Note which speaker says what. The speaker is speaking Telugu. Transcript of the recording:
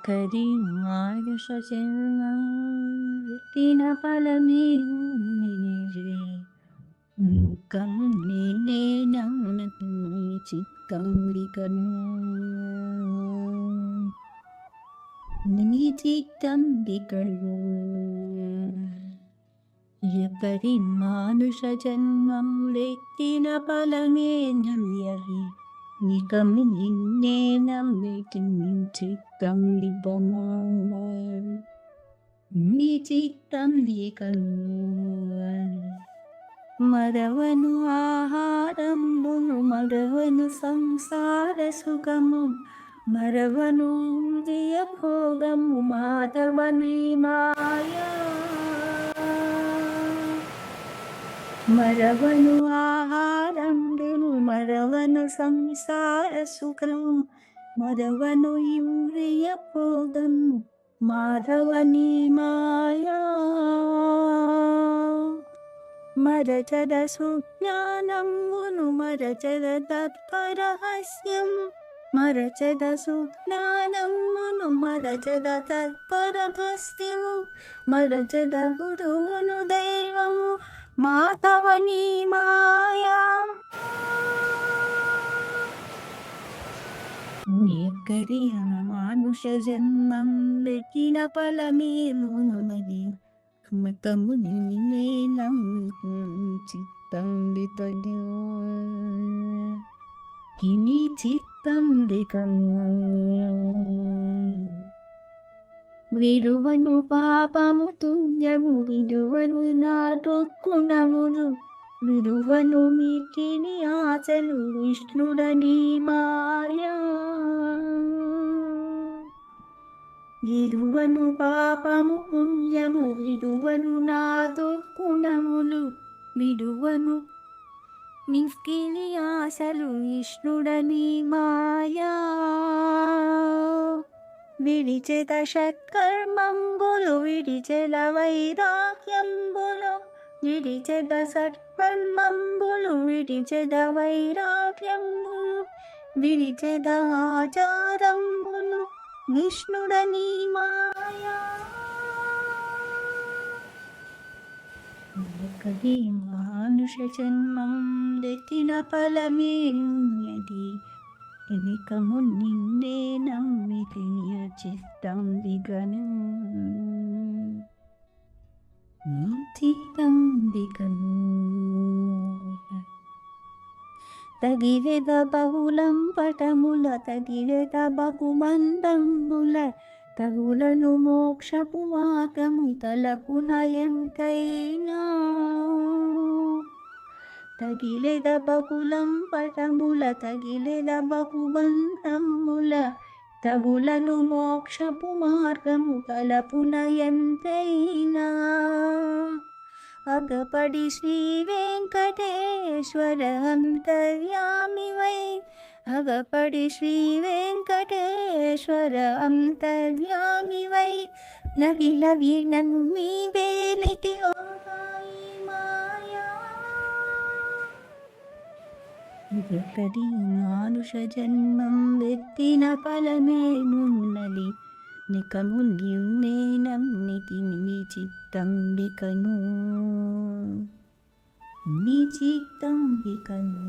Speaker 1: ఎక్కడి మానుష జన్మం ఎత్తిన ఫలమేమో ముఖం నేనే నమ్మకం చిత్తంబికను నీ చిత్తంబికను ఎక్కడి మానుష జన్మం ఎత్తిన ఫలమే నమ్యవి నికం నిన్నే నమ్మితి చిత్తంబికను నీ చిత్తంబికను మరవను ఆహారమును మరవను సంసార సుఖము మరవను భోగము మాధవని మాయా మరవను ఆహారమును మరవను సంసార సుఖము మరవను ఇంద్రియ భోగము మాధవని మాయా మరచద సుజ్ఞానమును మరచద తత్పరహస్యం మరచద సుజ్ఞానమును మరచద తత్పరహస్యము మరచద గురువును దైవము మాధవని మాయా ఎక్కడి మానుష జన్మం ఎక్కిన ఫలమేమున్నది మతము నిన్నే చిత్తంబికను నీ చిత్తంబికను విడువను పాపము తుల్యము విడువను నా దొక్కునమును విడువను మీటిని ఆశలు విష్ణుడని మాయా విడువను పాపము పుణ్యము విడువను నాదో గుణములు విడువను మిక్కిలి ఆశలు విష్ణుడని మాయా విడిచెద షట్కర్మంబులు విడిచెల వైరాగ్యంబులు విడిచెద సత్కర్మంబులు విడిచెద వైరాగ్యంబులు విడిచెద ఆచారంబులు విష్ణుడని మాయా ఎక్కడి మానుష జన్మం ఎత్తిన ఫలమేది ఎనికము నిన్నే నమ్మితి చిత్తంబికను చిత్తంబికను తగివేద బహుళం పటముల తగివేద బహుబంధముల తగులను మోక్షపు మార్గము తలపున ఎంతైనా తగిలేద బహుళం పటముల తగిలేద బహుబంధముల తగులను మోక్షపు మార్గము తలపున ఎంతైనా అగపడి శ్రీ వెంకటేశ్వర అంతర్యామివై అగపడి శ్రీ వెంకటేశ్వర అంతర్యామివై నగిల వీణను మీ వేలిటి మాయా ఎక్కడి మానుష జన్మం ఎత్తిన ఫలమేమున్నది నికము నిన్నే నమ్మితి నీ చిత్తంబికను నీ చిత్తంబికను